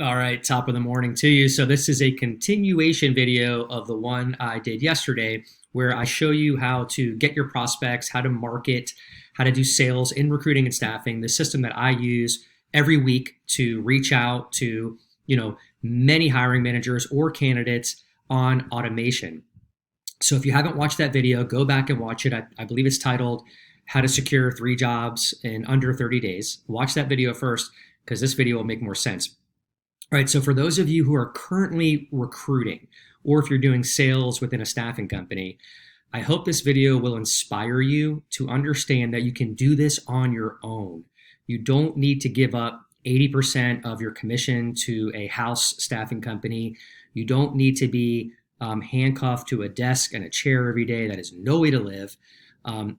All right, top of the morning to you. So this is a continuation video of the one I did yesterday where I show you how to get your prospects, how to market, how to do sales in recruiting and staffing, the system that I use every week to reach out to, many hiring managers or candidates on automation. So if you haven't watched that video, go back and watch it. I believe it's titled How to Secure 3 Jobs in Under 30 Days. Watch that video first because this video will make more sense. All right, so for those of you who are currently recruiting, or if you're doing sales within a staffing company, I hope this video will inspire you to understand that you can do this on your own. You don't need to give up 80% of your commission to a house staffing company. You don't need to be handcuffed to a desk and a chair every day. That is no way to live.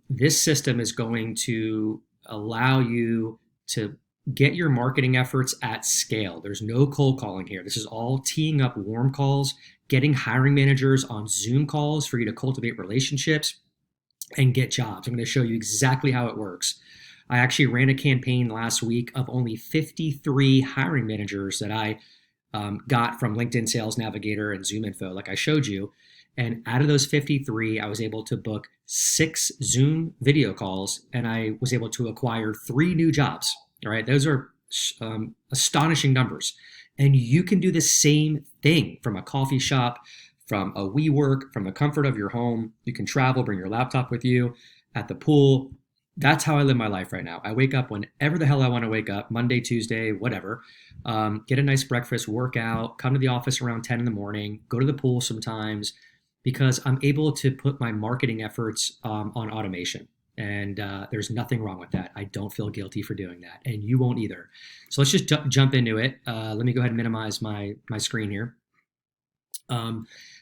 This system is going to allow you to get your marketing efforts at scale. There's no cold calling here. This is all teeing up warm calls, getting hiring managers on Zoom calls for you to cultivate relationships and get jobs. I'm going to show you exactly how it works. I actually ran a campaign last week of only 53 hiring managers that I got from LinkedIn Sales Navigator and Zoom Info, like I showed you. And out of those 53, I was able to book 6 Zoom video calls, and I was able to acquire 3 new jobs. All right, those are astonishing numbers. And you can do the same thing from a coffee shop, from a WeWork, from the comfort of your home. You can travel, bring your laptop with you, at the pool. That's how I live my life right now. I wake up whenever the hell I want to wake up, Monday, Tuesday, whatever. Get a nice breakfast, work out, come to the office around 10 in the morning, go to the pool sometimes, because I'm able to put my marketing efforts on automation. And there's nothing wrong with that. I don't feel guilty for doing that, and you won't either. So let's just jump into it. Let me go ahead and minimize my screen here.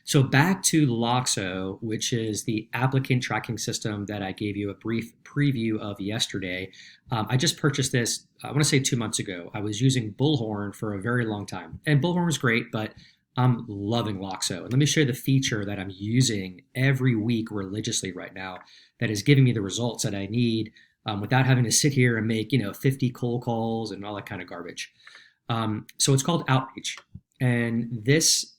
So back to Loxo, which is the applicant tracking system that I gave you a brief preview of yesterday. I just purchased this, I want to say 2 months ago. I was using Bullhorn for a very long time, and Bullhorn was great, but I'm loving Loxo. And let me show you the feature that I'm using every week religiously right now that is giving me the results that I need without having to sit here and make 50 cold calls and all that kind of garbage. So it's called Outreach. And this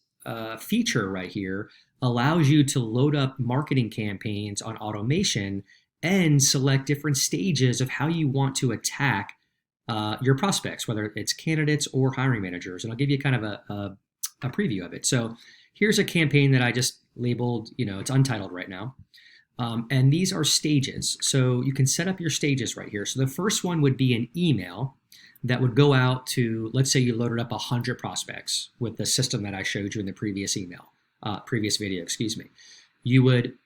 feature right here allows you to load up marketing campaigns on automation and select different stages of how you want to attack your prospects, whether it's candidates or hiring managers. And I'll give you kind of a preview of it. So here's a campaign that I just labeled, it's untitled right now. And these are stages. So you can set up your stages right here. So the first one would be an email that would go out to, let's say you loaded up 100 prospects with the system that I showed you in the previous video, excuse me. You would,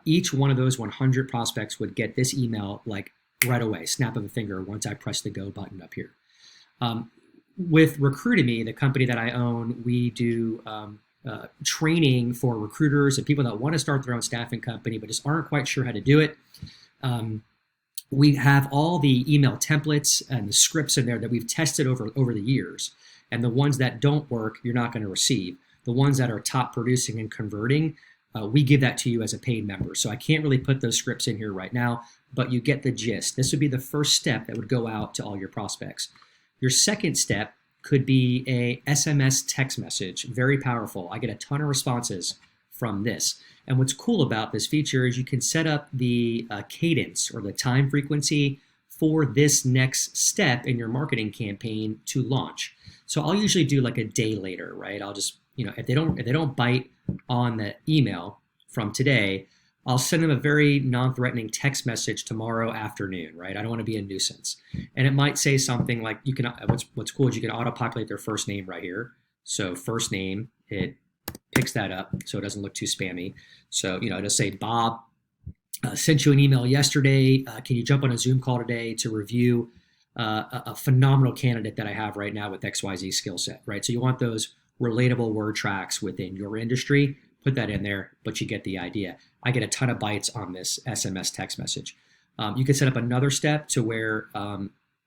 each one of those 100 prospects would get this email like right away, snap of a finger, once I press the go button up here. With Recruitemy, the company that I own, we do training for recruiters and people that want to start their own staffing company but just aren't quite sure how to do it. We have all the email templates and the scripts in there that we've tested over the years. And the ones that don't work, you're not going to receive. The ones that are top producing and converting, we give that to you as a paid member. So I can't really put those scripts in here right now, but you get the gist. This would be the first step that would go out to all your prospects. Your second step could be a SMS text message, very powerful. I get a ton of responses from this. And what's cool about this feature is you can set up the cadence or the time frequency for this next step in your marketing campaign to launch. So I'll usually do like a day later, right? I'll just, if they don't bite on the email from today, I'll send them a very non-threatening text message tomorrow afternoon, right? I don't want to be a nuisance. And it might say something like, you can, what's cool is you can auto-populate their first name right here. So first name, it picks that up so it doesn't look too spammy. So, it'll say, Bob, sent you an email yesterday. Can you jump on a Zoom call today to review a phenomenal candidate that I have right now with XYZ skill set, right? So you want those relatable word tracks within your industry. Put that in there, but you get the idea. I get a ton of bites on this SMS text message. You can set up another step to where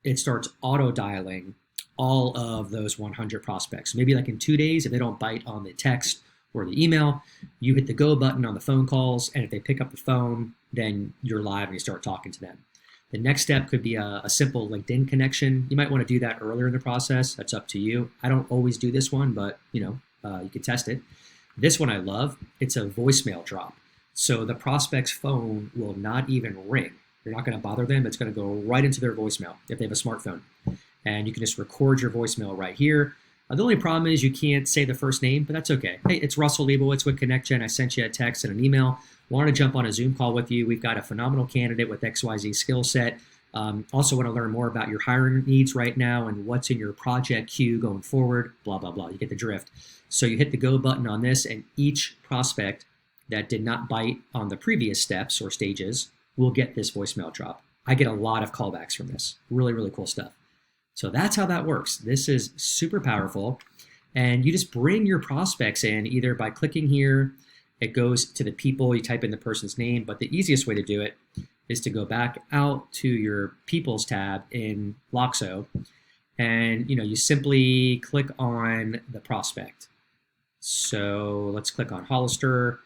it starts auto-dialing all of those 100 prospects. Maybe like in 2 days, if they don't bite on the text or the email, you hit the go button on the phone calls, and if they pick up the phone, then you're live and you start talking to them. The next step could be a simple LinkedIn connection. You might want to do that earlier in the process. That's up to you. I don't always do this one, but you can test it. This one I love. It's a voicemail drop. So the prospect's phone will not even ring. You're not going to bother them. It's going to go right into their voicemail if they have a smartphone. And you can just record your voicemail right here. The only problem is you can't say the first name, but that's okay. Hey, it's Russell Liebowitz with ConnectGen. I sent you a text and an email. Want to jump on a Zoom call with you. We've got a phenomenal candidate with XYZ skill set. Also want to learn more about your hiring needs right now and what's in your project queue going forward, blah, blah, blah. You get the drift. So you hit the go button on this, and each prospect that did not bite on the previous steps or stages will get this voicemail drop. I get a lot of callbacks from this. Really, really cool stuff. So that's how that works. This is super powerful. And you just bring your prospects in either by clicking here. It goes to the people, you type in the person's name, but the easiest way to do it is to go back out to your People's tab in Loxo, and you simply click on the prospect. So let's click on Hollister,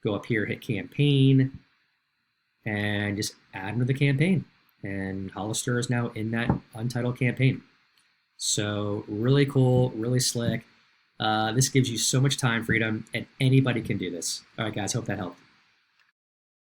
go up here, hit campaign, and just add into the campaign. And Hollister is now in that untitled campaign. So really cool, really slick. This gives you so much time freedom, and anybody can do this. All right, guys, hope that helped.